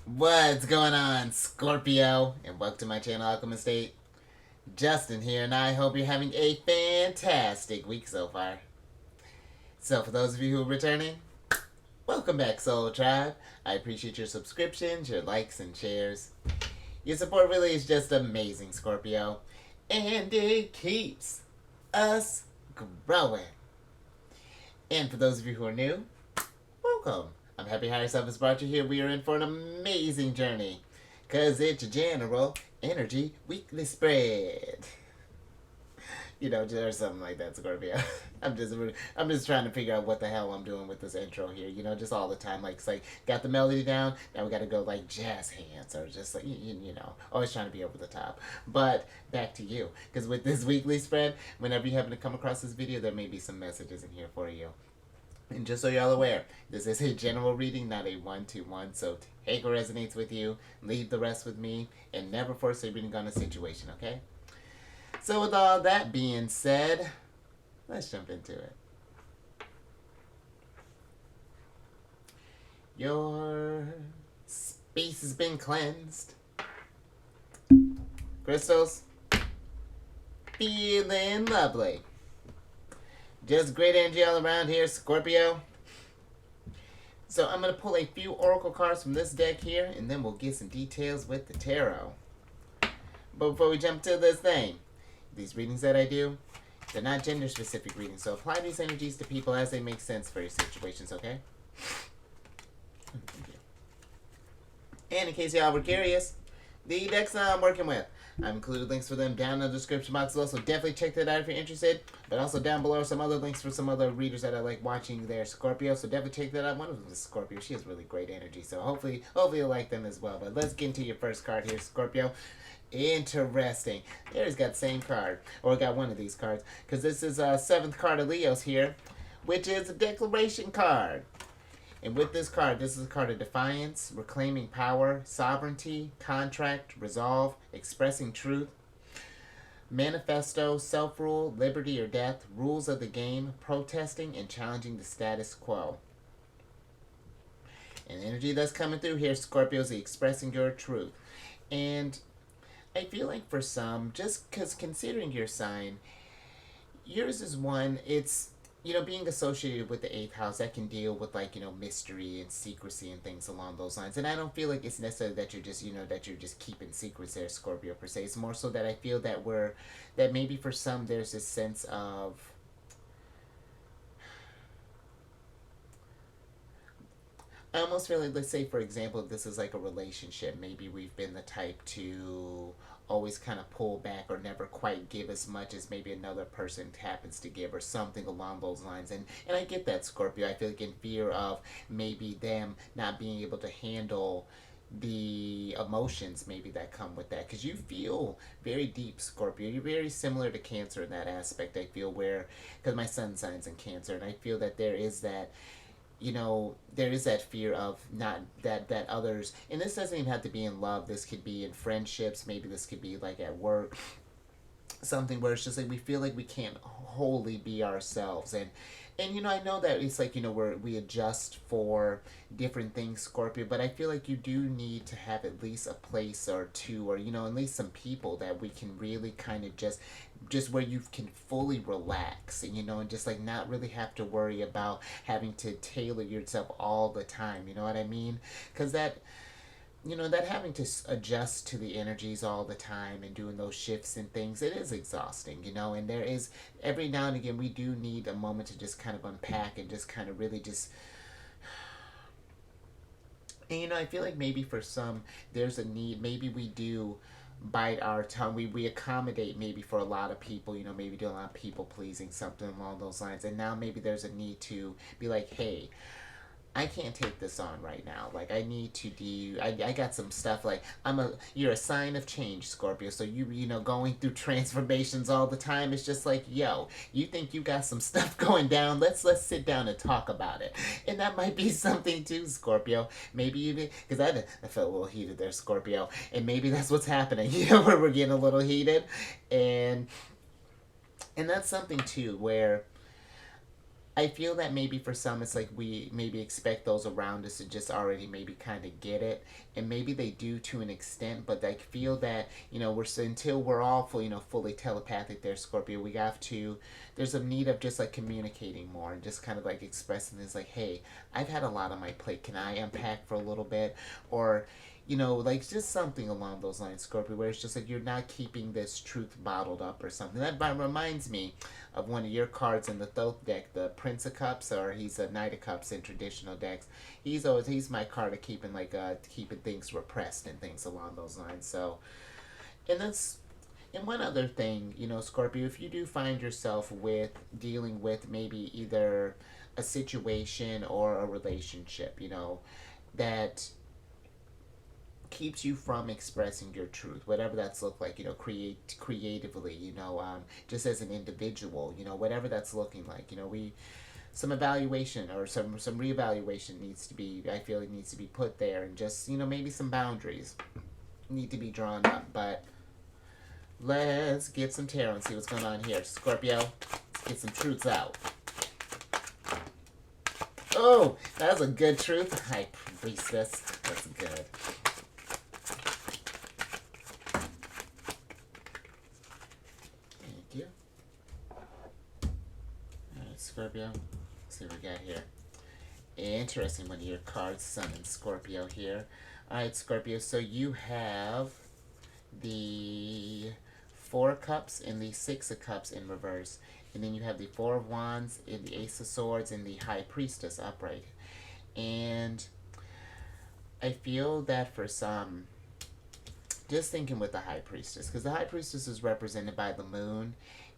What's going on, Scorpio? And welcome to my channel, Alchemist. Justin here, and I hope you're having a fantastic week so far. So, for those of you who are returning, welcome back, Soul Tribe. I appreciate your subscriptions, your likes, and shares. Your support really is just amazing, Scorpio. And it keeps us growing. And for those of you who are new, welcome. I'm happy Higher Self has brought you here. We are in for an amazing journey. Because it's a general energy weekly spread. You know, or something like that, Scorpio. I'm just trying to figure out what the hell I'm doing with this intro here. You know, just all the time. Like, it's like, got the melody down, now we gotta go like jazz hands, or just like, you know, always trying to be over the top. But back to you. Because with this weekly spread, whenever you happen to come across this video, there may be some messages in here for you. And just so y'all aware, this is a general reading, not a one-to-one, so take what resonates with you, leave the rest with me, and never force a reading on a situation, okay? So with all that being said, let's jump into it. Your space has been cleansed. Crystals, feeling lovely. Just great energy all around here, Scorpio. So I'm going to pull a few oracle cards from this deck here, and then we'll get some details with the tarot. But before we jump to this thing, these readings that I do, they're not gender-specific readings, so apply these energies to people as they make sense for your situations, okay? Thank you. And in case y'all were curious, the decks that I'm working with, I've included links for them down in the description box below, so definitely check that out if you're interested. But also down below are some other links for some other readers that I like watching there, Scorpio, so definitely check that out. One of them is Scorpio. She has really great energy, so hopefully you'll like them as well. But let's get into your first card here, Scorpio. Interesting. There's got the same card, or got one of these cards, because this is a 7th card of Leo's here, which is a declaration card. And with this card, this is a card of defiance, reclaiming power, sovereignty, contract, resolve, expressing truth, manifesto, self-rule, liberty or death, rules of the game, protesting, and challenging the status quo. And the energy that's coming through here, Scorpio, is expressing your truth. And I feel like for some, just because considering your sign, yours is one, it's, you know, being associated with the 8th house, that can deal with, like, you know, mystery and secrecy and things along those lines. And I don't feel like it's necessarily that you're just, you know, that you're just keeping secrets there, Scorpio, per se. It's more so that I feel that that maybe for some there's this sense of, I almost feel like, let's say, for example, if this is like a relationship, maybe we've been the type to always kind of pull back or never quite give as much as maybe another person happens to give or something along those lines. And I get that, Scorpio. I feel like in fear of maybe them not being able to handle the emotions maybe that come with that, because you feel very deep, Scorpio. You're very similar to Cancer in that aspect, I feel, where, because my sun signs in Cancer, and I feel that there is that, you know, there is that fear of not that others, and this doesn't even have to be in love, this could be in friendships, maybe this could be like at work, something where it's just like we feel like we can't wholly be ourselves. And you know, I know that it's like, you know, we adjust for different things, Scorpio, but I feel like you do need to have at least a place or two, or, you know, at least some people that we can really kind of just where you can fully relax, and, you know, and just like not really have to worry about having to tailor yourself all the time, you know what I mean? Because that, you know, that having to adjust to the energies all the time and doing those shifts and things, it is exhausting, you know. And there is, every now and again, we do need a moment to just kind of unpack and just kind of really just, and, you know, I feel like maybe for some there's a need, maybe we do bite our tongue, we accommodate maybe for a lot of people, you know, maybe do a lot of people pleasing, something along those lines. And now maybe there's a need to be like, hey, I can't take this on right now. Like, I need to do, I got some stuff, like, you're a sign of change, Scorpio. So you know, going through transformations all the time, it's just like, yo, you think you got some stuff going down? Let's sit down and talk about it. And that might be something too, Scorpio. Maybe even, because I felt a little heated there, Scorpio. And maybe that's what's happening, you know, where we're getting a little heated. And that's something too, where I feel that maybe for some it's like we maybe expect those around us to just already maybe kind of get it, and maybe they do to an extent, but I feel that we're until we're all fully telepathic there, Scorpio. We have to. There's a need of just like communicating more and just kind of like expressing things like, hey, I've had a lot on my plate. Can I unpack for a little bit, or like just something along those lines, Scorpio, where it's just like you're not keeping this truth bottled up or something. That reminds me of one of your cards in the Thoth deck, the Prince of Cups, or he's a Knight of Cups in traditional decks. He's my card of keeping keeping things repressed and things along those lines. So, and that's and one other thing, Scorpio, if you do find yourself with dealing with maybe either a situation or a relationship, that keeps you from expressing your truth, whatever that's looked like, creatively, just as an individual, whatever that's looking like, we some evaluation or some reevaluation needs to be, I feel it needs to be put there, and just maybe some boundaries need to be drawn up. But let's get some tarot and see what's going on here, Scorpio. Let's get some truths out. Oh, that was a good truth. High Priestess. That's good. Thank you. Alright, Scorpio. Let's see what we got here. Interesting, one of your cards, Sun and Scorpio here. Alright, Scorpio, so you have the Four of Cups and the Six of Cups in reverse. And then you have the Four of Wands and the Ace of Swords and the High Priestess upright. And I feel that for some, just thinking with the High Priestess, because the High Priestess is represented by the Moon,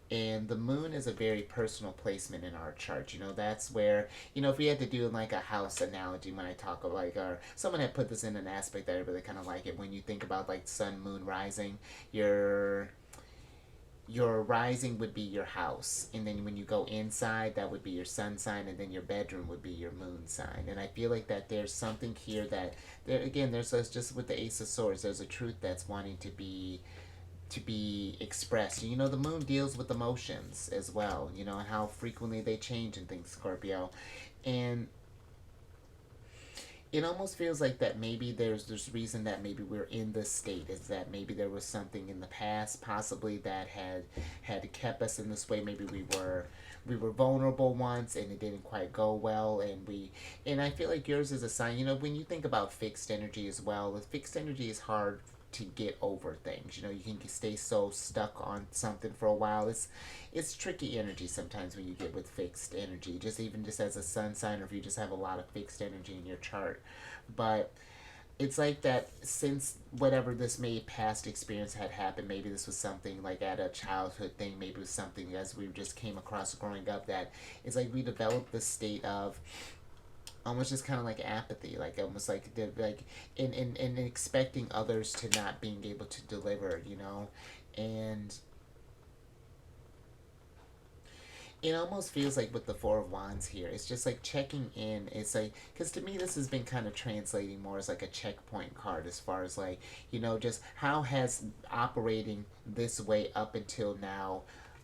and the Moon is a very personal placement in our chart. That's where, if we had to do like a house analogy, when I talk about like, or someone had put this in an aspect that I really kind of like it, when you think about like sun, moon, rising, your rising would be your house, and then when you go inside, that would be your sun sign, and then your bedroom would be your moon sign. And I feel like that there's something here that there again, there's just with the Ace of Swords, there's a truth that's wanting to be expressed. The moon deals with emotions as well, and how frequently they change and things, Scorpio. And it almost feels like that maybe there's reason that maybe we're in this state is that maybe there was something in the past possibly that had kept us in this way. Maybe we were vulnerable once and it didn't quite go well, and I feel like yours is a sign. When you think about fixed energy as well, the fixed energy is hard to get over things. You can stay so stuck on something for a while. It's tricky energy sometimes when you get with fixed energy, just even just as a sun sign, or if you just have a lot of fixed energy in your chart. But it's like that since whatever this may past experience had happened, maybe this was something like at a childhood thing, maybe it was something as we just came across growing up, that it's like we developed this state of almost just kind of like apathy, like almost like in expecting others to not being able to deliver, and it almost feels like with the Four of Wands here, it's just like checking in. It's like, because to me this has been kind of translating more as like a checkpoint card, as far as like, just how has operating this way up until now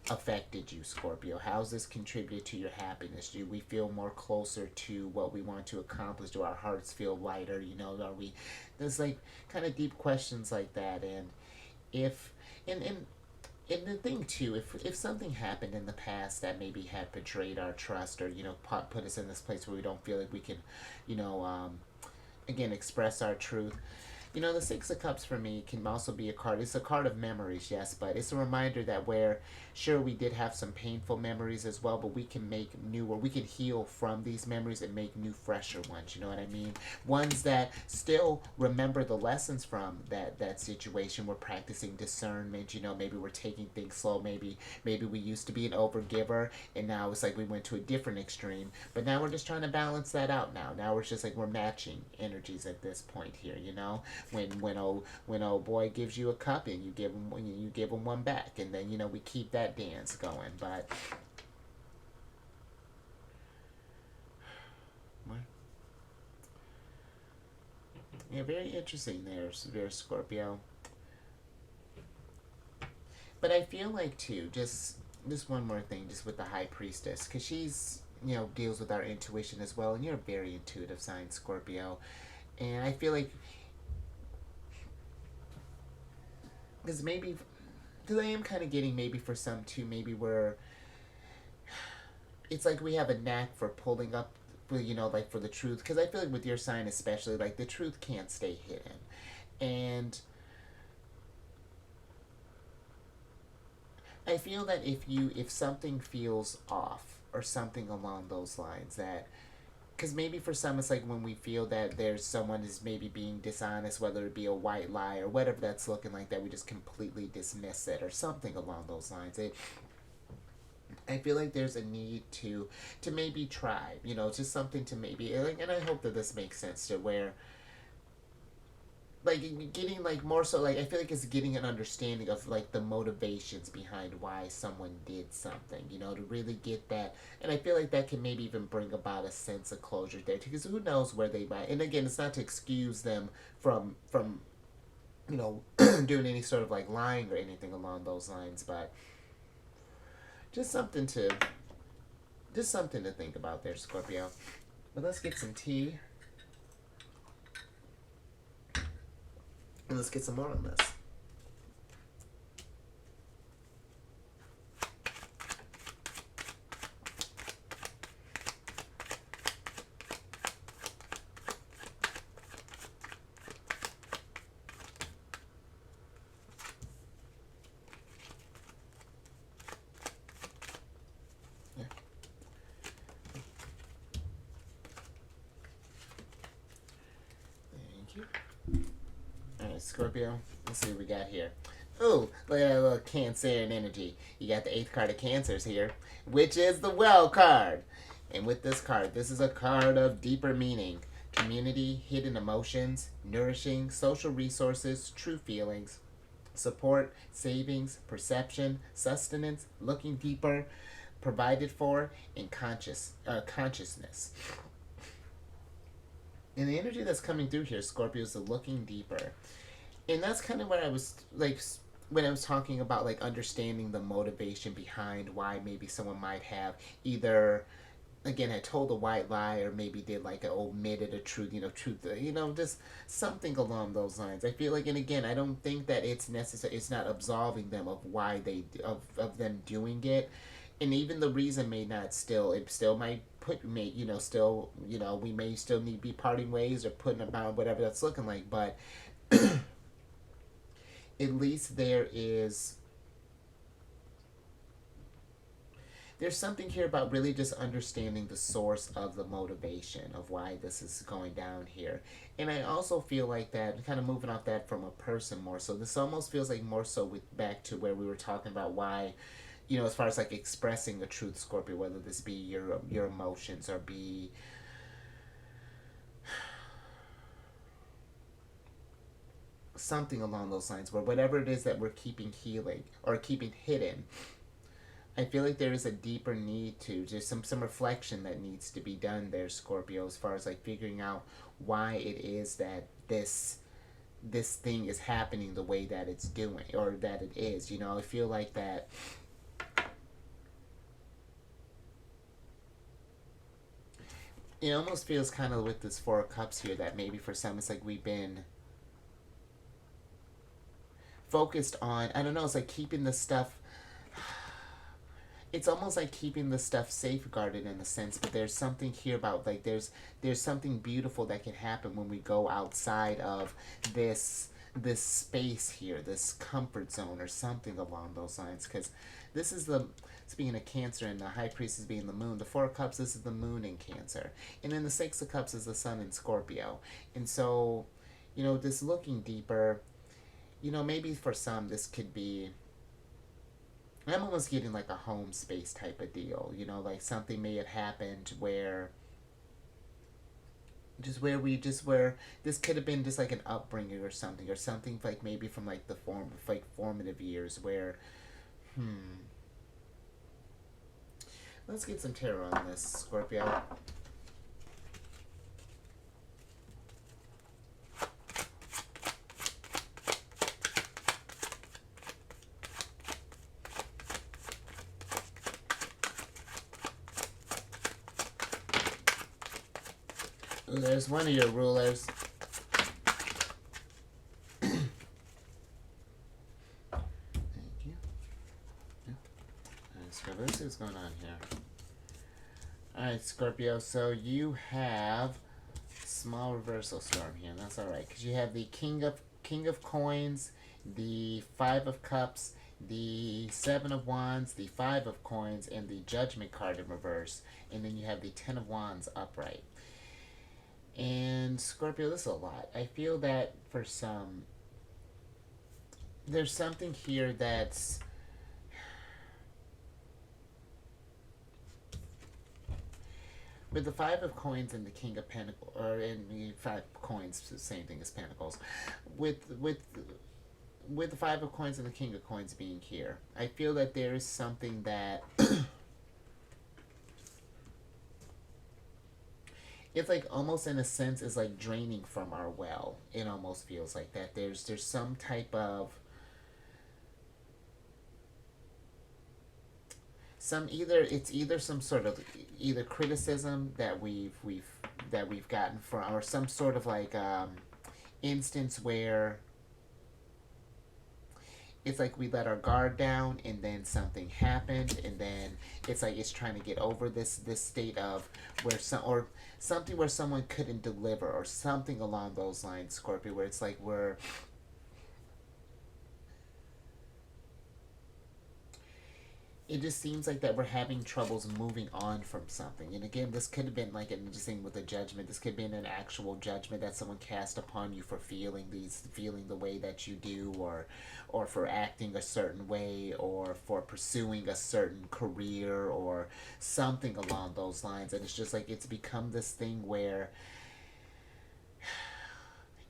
affected you, Scorpio? How's this contributed to your happiness? Do we feel more closer to what we want to accomplish? Do our hearts feel lighter? Are we, there's like kind of deep questions like that. And if and the thing too, if something happened in the past that maybe had betrayed our trust, or put us in this place where we don't feel like we can, again, express our truth. The Six of Cups for me can also be a card. It's a card of memories, yes, but it's a reminder that where, sure, we did have some painful memories as well, but we can make new, or we can heal from these memories and make new, fresher ones. You know what I mean? Ones that still remember the lessons from that situation. We're practicing discernment. Maybe we're taking things slow. Maybe we used to be an overgiver, and now it's like we went to a different extreme. But now we're just trying to balance that out. Now it's just like we're matching energies at this point here. When old boy gives you a cup and you give him one back, and then we keep that dance going. But what? Yeah, very interesting there, Scorpio. But I feel like too, just one more thing, just with the High Priestess, because deals with our intuition as well. And you're a very intuitive sign, Scorpio. And I feel like, because maybe, because I am kind of getting maybe for some too, maybe we're, it's like we have a knack for pulling up, like for the truth. Because I feel like with your sign especially, like the truth can't stay hidden. And I feel that if something feels off or something along those lines, that because maybe for some it's like when we feel that there's someone is maybe being dishonest, whether it be a white lie or whatever that's looking like that, we just completely dismiss it or something along those lines. I feel like there's a need to maybe try, just something to maybe, and I hope that this makes sense, to where like getting like more so, like I feel like it's getting an understanding of like the motivations behind why someone did something, to really get that. And I feel like that can maybe even bring about a sense of closure there, because who knows where they might. And again, it's not to excuse them from doing any sort of like lying or anything along those lines, but just something to think about there, Scorpio. But let's get some tea. And let's get some more on this. Yeah. Thank you. Alright, Scorpio, let's see what we got here. Oh, look at that little Cancerian energy. You got the 8th card of Cancers here, which is the Well card. And with this card, this is a card of deeper meaning. Community, hidden emotions, nourishing, social resources, true feelings, support, savings, perception, sustenance, looking deeper, provided for, and consciousness. And the energy that's coming through here, Scorpio, is the looking deeper. And that's kind of what I was like when I was talking about like understanding the motivation behind why maybe someone might have either again had told a white lie or maybe did like a omitted a truth, just something along those lines. I feel like, and again, I don't think that it's necessary. It's not absolving them of why of them doing it, and even the reason may not it still might we may still need to be parting ways or putting about whatever that's looking like, but at least there's something here about really just understanding the source of the motivation of why this is going down here. And I also feel like that, kind of moving off that from a person more so, this almost feels like more so with back to where we were talking about why, as far as like expressing the truth, Scorpio, whether this be your emotions or be something along those lines, where whatever it is that we're keeping healing or keeping hidden, I feel like there is a deeper need to just some reflection that needs to be done there, Scorpio, as far as like figuring out why it is that this thing is happening the way that it's doing or that it is. I feel like that it almost feels kind of with this 4 of Cups here that maybe for some it's like we've been focused on, I don't know, it's like keeping the stuff, it's almost like keeping the stuff safeguarded in a sense, but there's something here about like there's something beautiful that can happen when we go outside of this space here, this comfort zone or something along those lines, because this is speaking of Cancer and the High Priestess being the moon, the 4 of Cups, this is the moon in Cancer, and then the 6 of Cups is the sun in Scorpio. And so this looking deeper, maybe for some this could be, I'm almost getting like a home space type of deal, like something may have happened where where this could have been just like an upbringing or something like maybe from like the formative years where let's get some tarot on this, Scorpio. Ooh, there's one of your rulers. Thank you. Yeah. Alright, Scorpio, let's see what's going on here. Alright, Scorpio, so you have small reversal storm here, and that's alright, because you have the King of Coins, the Five of Cups, the Seven of Wands, the Five of Coins, and the Judgment card in reverse, and then you have the Ten of Wands upright. And Scorpio, this is a lot. I feel that for some, there's something here that's with the Five of Coins and the King of Pentacles, or in the Five Coins, the same thing as Pentacles. With the Five of Coins and the King of Coins being here, I feel that there is something that it's like almost in a sense is like draining from our well. It almost feels like that. There's some type of either some sort of either criticism that we've gotten from, or some sort of like instance where it's like we let our guard down and then something happened, and then it's like it's trying to get over this state of where something where someone couldn't deliver, or something along those lines, Scorpio, where it's like it just seems like that we're having troubles moving on from something. And again, this could have been like an interesting with a judgment. This could have been an actual judgment that someone cast upon you for feeling the way that you do, or for acting a certain way, or for pursuing a certain career, or something along those lines. And it's just like it's become this thing where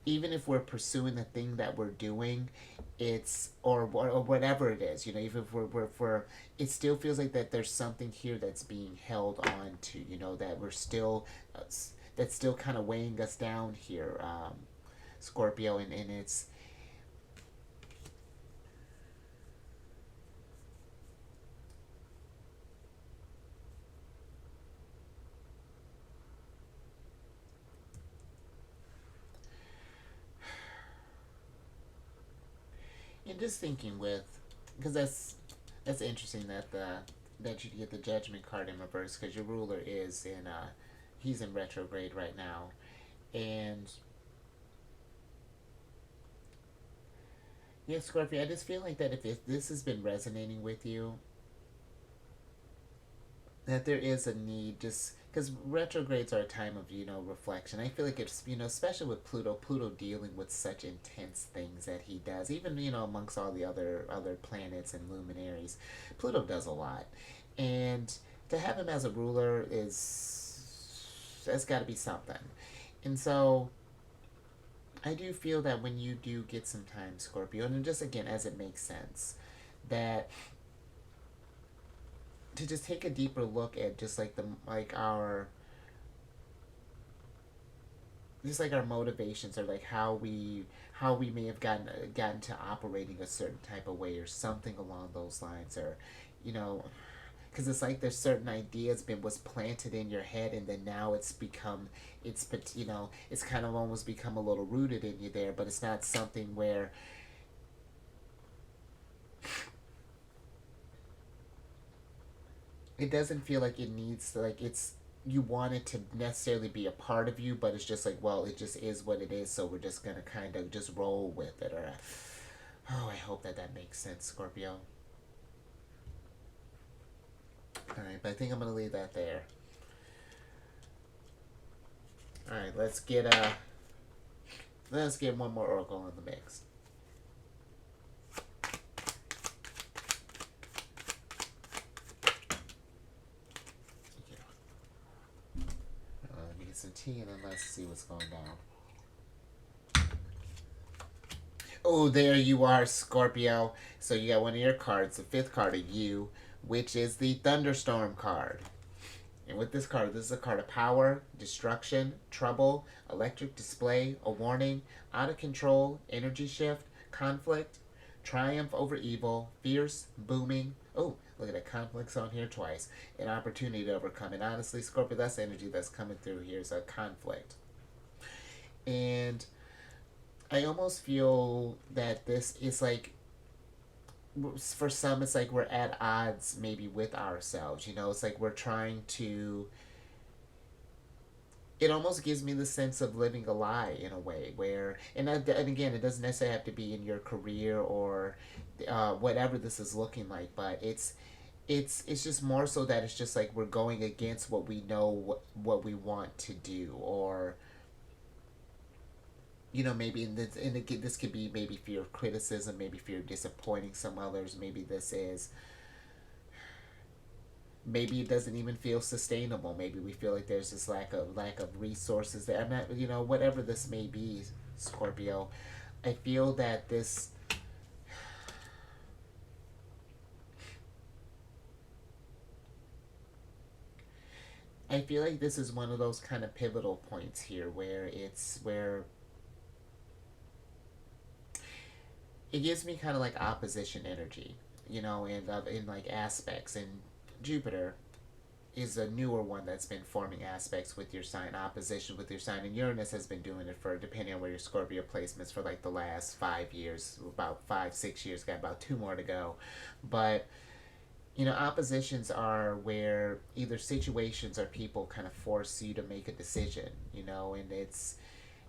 even if we're pursuing the thing that we're doing, it's or whatever it is, even if we're it still feels like that there's something here that's being held on to, that we're still that's still kind of weighing us down here, Scorpio, and it's and just thinking with, because that's interesting that you get the Judgment card in reverse, because your ruler is in he's in retrograde right now. And yeah, Scorpio, I just feel like that if this has been resonating with you, that there is a need, just because retrogrades are a time of reflection. I feel like it's especially with Pluto dealing with such intense things that he does, even amongst all the other planets and luminaries, Pluto does a lot. And to have him as a ruler is, that's got to be something. And so I do feel that when you do get some time, Scorpio, and just again as it makes sense, that to just take a deeper look at just like our motivations, or like how we may have gotten to operating a certain type of way, or something along those lines, or you know because it's like there's certain ideas was planted in your head, and then now it's kind of almost become a little rooted in you there, but it's not something where it doesn't feel like it needs to, like it's you want it to necessarily be a part of you, but it's just like, well, it just is what it is, so we're just gonna kind of just roll with it. Or oh, I hope that makes sense, Scorpio. All right, but I think I'm gonna leave that there. All right, let's get one more oracle in the mix. Let me get some tea, and then let's see what's going down. Oh, there you are, Scorpio. So you got one of your cards, the fifth card of you, which is the Thunderstorm card. And with this card, this is a card of power, destruction, trouble, electric display, a warning, out of control, energy shift, conflict, triumph over evil, fierce, booming. Oh, look at that, conflict's on here twice. An opportunity to overcome. And honestly, Scorpio, that's the energy that's coming through here is a conflict. And I almost feel that this is like, for some, it's like we're at odds maybe with ourselves. You know, it's like we're trying to. It almost gives me the sense of living a lie in a way where, and again, it doesn't necessarily have to be in your career or whatever this is looking like, but it's just more so that it's just like we're going against what we know, what we want to do, or maybe this could be maybe fear of criticism, maybe fear of disappointing some others, maybe this is, maybe it doesn't even feel sustainable, maybe we feel like there's this lack of resources there. I'm not, whatever this may be, Scorpio, I feel that this, I feel like this is one of those kind of pivotal points here where it gives me kind of like opposition energy, in like aspects. And Jupiter is a newer one that's been forming aspects with your sign, opposition with your sign, and Uranus has been doing it for, depending on where your Scorpio placements, for like the last 5 years, about 5-6 years, got about two more to go. But oppositions are where either situations or people kind of force you to make a decision,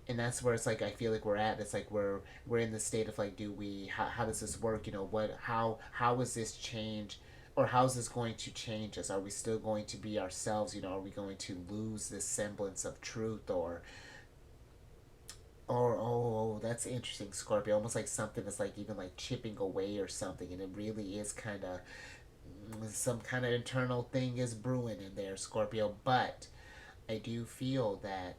and that's where it's like I feel like we're at. It's like we're in the state of like, do we? How does this work? What? How is this change? Or how's this going to change us? Are we still going to be ourselves? Are we going to lose this semblance of truth? Or oh, that's interesting, Scorpio. Almost like something that's like even like chipping away or something, and it really is kind of some kind of internal thing is brewing in there, Scorpio. But I do feel that,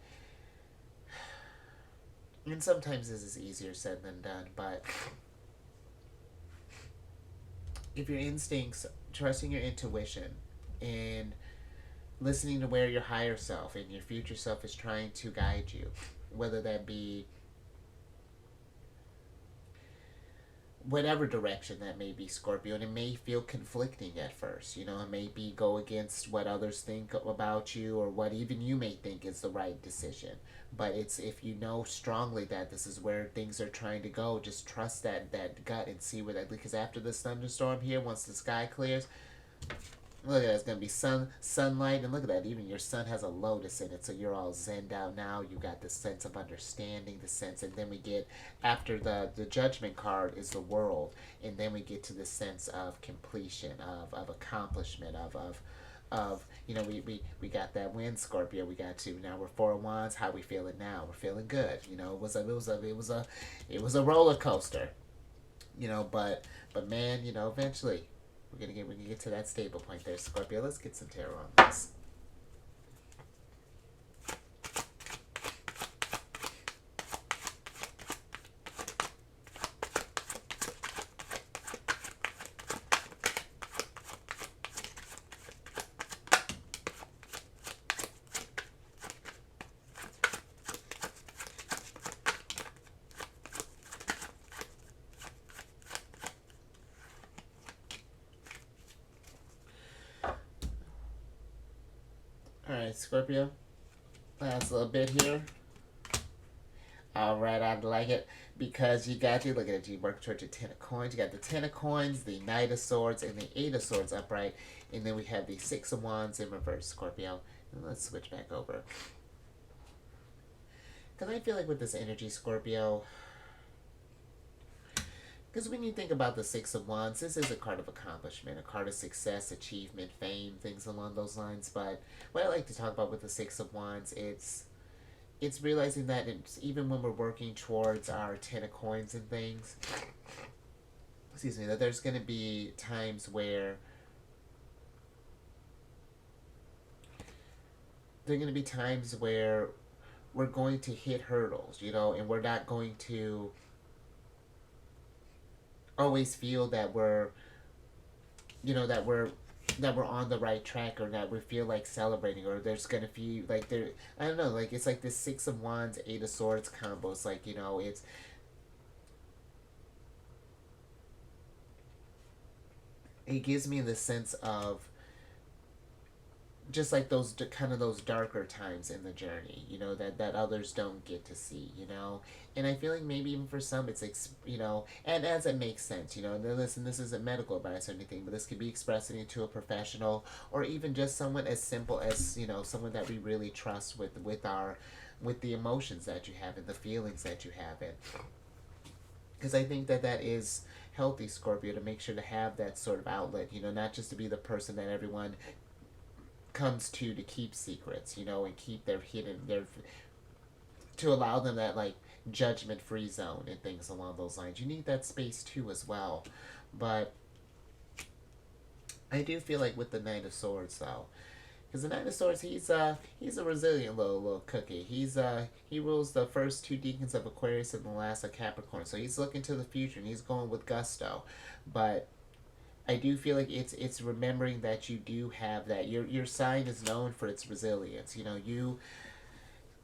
and sometimes this is easier said than done, but if your instincts, trusting your intuition, and listening to where your higher self and your future self is trying to guide you, whether that be whatever direction that may be, Scorpio, and it may feel conflicting at first. It may be go against what others think about you or what even you may think is the right decision. But it's, if you know strongly that this is where things are trying to go, just trust that gut and see where that, because after this thunderstorm here, once the sky clears, look at that. It's gonna be sunlight, and look at that. Even your sun has a lotus in it, so you're all zenned out now. You got the sense of understanding, the sense, and then we get, after the judgment card is the world, and then we get to the sense of completion, of accomplishment, we got that win, Scorpio. We got to, now we're four of wands. How we feeling now? We're feeling good. It was a roller coaster. But man, eventually we're gonna get to that stable point there, Scorpio. Let's get some tarot on this. Alright, Scorpio. Last little bit here. Alright, I like it. Because you got to look at it, you work towards your Ten of Coins. You got the Ten of Coins, the Knight of Swords, and the Eight of Swords upright. And then we have the Six of Wands in reverse, Scorpio. And let's switch back over. Because I feel like with this energy, Scorpio, because when you think about the Six of Wands, this is a card of accomplishment, a card of success, achievement, fame, things along those lines. But what I like to talk about with the Six of Wands, it's realizing that even when we're working towards our Ten of Coins and things, excuse me, that there's going to be times where we're going to hit hurdles, and we're not going to always feel that we're you know that we're on the right track, or that we feel like celebrating, or there's gonna be like, there, I don't know, like it's like this Six of Wands, Eight of Swords combo. It's like, it gives me the sense of just like those kind of those darker times in the journey, you know, that others don't get to see, you know. And I feel like maybe even for some it's you know, and as it makes sense, you know, and listen, this isn't medical advice or anything, but this could be expressing it to a professional, or even just someone as simple as, you know, someone that we really trust with the emotions that you have and the feelings that you have. And because I think that is healthy, Scorpio, to make sure to have that sort of outlet, you know, not just to be the person that everyone comes to keep secrets, you know, and keep their hidden, their, to allow them that like judgment free zone and things along those lines. You need that space too as well. But I do feel like with the Knight of Swords though, because the Knight of Swords, he's a resilient little cookie. He rules the first two deacons of Aquarius and the last of Capricorn. So he's looking to the future and he's going with gusto. But I do feel like it's remembering that you do have that. Your sign is known for its resilience. You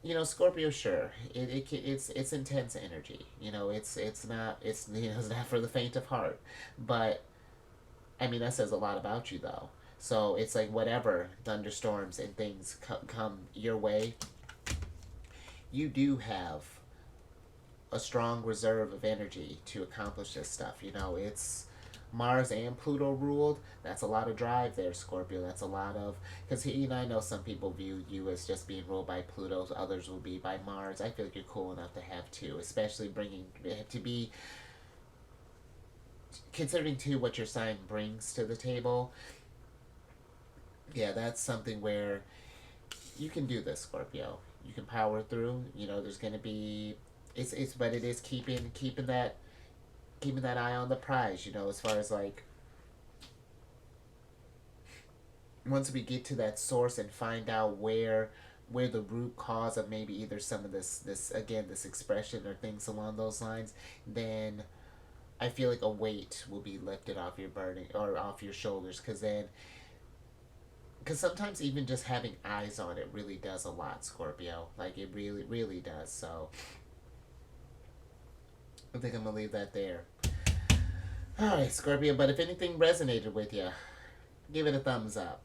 know, Scorpio, sure, it's intense energy. You know, it's not, it's, you know, it's not for the faint of heart. But I mean, that says a lot about you though. So it's like whatever thunderstorms and things come your way, you do have a strong reserve of energy to accomplish this stuff. You know, it's Mars and Pluto ruled. That's a lot of drive there, Scorpio. That's a lot of, because you know, I know some people view you as just being ruled by Pluto. Others will be by Mars. I feel like you're cool enough to have two, especially bringing to be considering too what your sign brings to the table. Yeah, that's something where you can do this, Scorpio. You can power through. You know, there's gonna be, it's but it is keeping that eye on the prize. You know, as far as like once we get to that source and find out where the root cause of maybe either some of this again this expression or things along those lines, then I feel like a weight will be lifted off your burden or off your shoulders. Because sometimes even just having eyes on it really does a lot, Scorpio. Like it really does. So I think I'm gonna leave that there. All right, Scorpio. But if anything resonated with you, give it a thumbs up.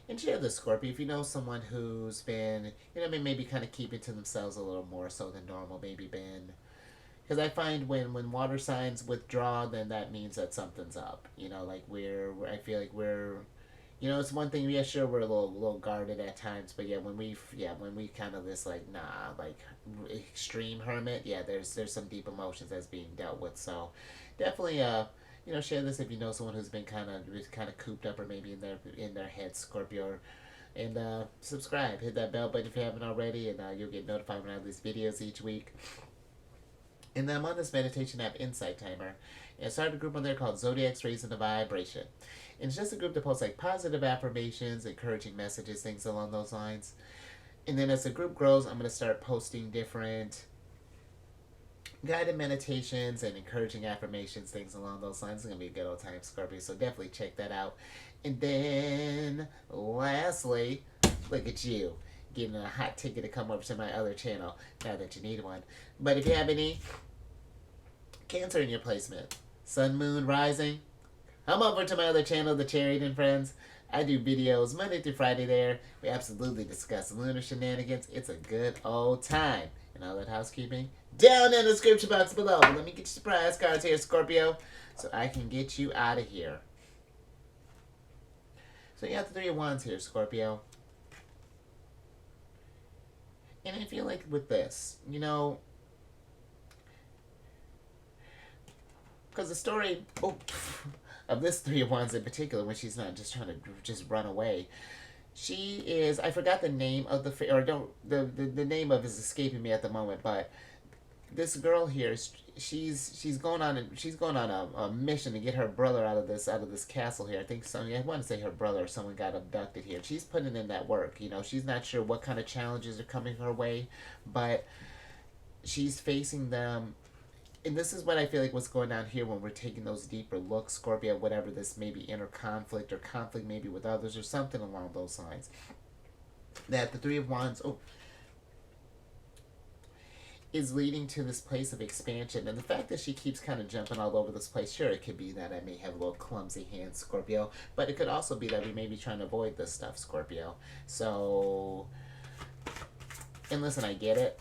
And share this, Scorpio, if you know someone who's been, you know, maybe kind of keeping to themselves a little more so than normal, maybe been. Because I find when water signs withdraw, then that means that something's up. You know, like I feel like we're, you know, it's one thing. Yeah, sure, we're a little guarded at times, but yeah, when we kind of this like nah, like extreme hermit. Yeah, there's some deep emotions that's being dealt with. So definitely, you know, share this if you know someone who's been kind of cooped up or maybe in their head, Scorpio. And subscribe, hit that bell button if you haven't already, and you'll get notified when I release videos each week. And then I'm on this meditation app, Insight Timer. And I started a group on there called Zodiacs Raising the Vibration. And it's just a group that posts like positive affirmations, encouraging messages, things along those lines. And then as the group grows, I'm going to start posting different guided meditations and encouraging affirmations, things along those lines. It's going to be a good old time, Scorpio. So definitely check that out. And then lastly, look at you getting a hot ticket to come over to my other channel now that you need one. But if you have any Cancer in your placement, Sun, Moon, Rising, come over to my other channel, The Chariot and Friends. I do videos Monday through Friday there. We absolutely discuss lunar shenanigans. It's a good old time. And all that housekeeping down in the description box below. But let me get your surprise cards here, Scorpio, so I can get you out of here. So you got the Three of Wands here, Scorpio. And I feel like with this, you know, because the story of this Three of Wands in particular, when she's not just trying to just run away, she is, I forgot the name of the name of is escaping me at the moment, but this girl here, she's going on a mission to get her brother out of this castle here. I want to say her brother or someone got abducted here. She's putting in that work. You know, she's not sure what kind of challenges are coming her way, but she's facing them. And this is what I feel like what's going on here when we're taking those deeper looks, Scorpio, whatever this may be, inner conflict or conflict maybe with others or something along those lines. That the Three of Wands, is leading to this place of expansion. And the fact that she keeps kind of jumping all over this place, sure, it could be that I may have a little clumsy hands, Scorpio, but it could also be that we may be trying to avoid this stuff, Scorpio. So, and listen, I get it,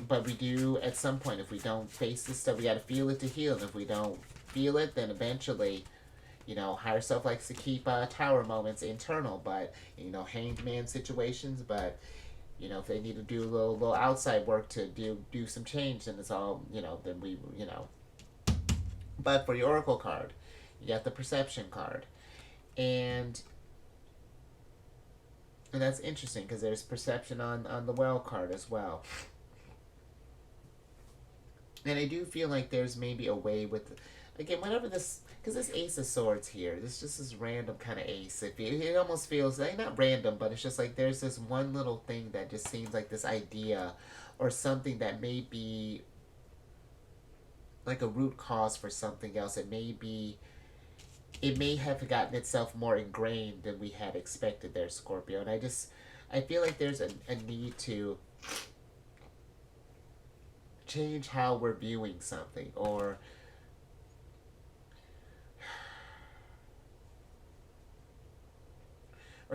but we do, at some point, if we don't face this stuff, we got to feel it to heal. And if we don't feel it, then eventually, you know, higher self likes to keep tower moments internal, but, you know, hanged man situations, but, you know, if they need to do a little outside work to do some change, then it's all, you know, then we, you know. But for your Oracle card, you got the Perception card. And that's interesting because there's perception on the Well card as well. And I do feel like there's maybe a way with, again, whenever this, because this Ace of Swords here, this just this random kind of ace. It almost feels like, not random, but it's just like there's this one little thing that just seems like this idea or something that may be like a root cause for something else. It may have gotten itself more ingrained than we had expected there, Scorpio. And I feel like there's a need to change how we're viewing something, or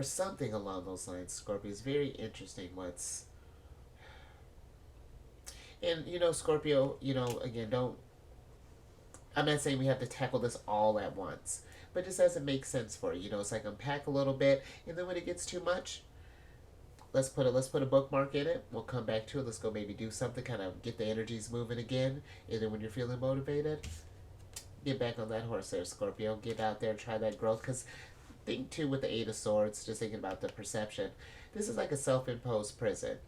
something along those lines, Scorpio. It's very interesting what's, and you know, Scorpio, you know, again, don't, I'm not saying we have to tackle this all at once, but just as it makes sense for you. You know, it's like unpack a little bit, and then when it gets too much, let's put a bookmark in it. We'll come back to it. Let's go maybe do something, kind of get the energies moving again. And then when you're feeling motivated, get back on that horse there, Scorpio. Get out there, try that growth. Because think too with the Eight of Swords, just thinking about the perception, this is like a self-imposed prison.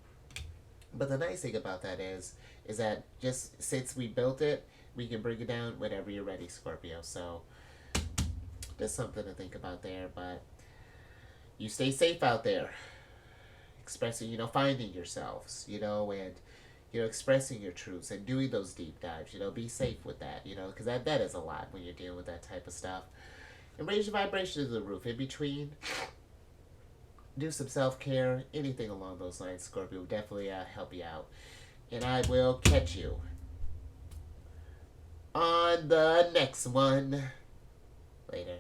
But the nice thing about that is that just since we built it, we can bring it down whenever you're ready, Scorpio. So just something to think about there. But you stay safe out there, expressing, you know, finding yourselves, you know, and, you know, expressing your truths and doing those deep dives. You know, be safe with that, you know, because that is a lot when you're dealing with that type of stuff. And raise your vibration to the roof. In between, do some self-care, anything along those lines, Scorpio, will definitely help you out. And I will catch you on the next one. Later.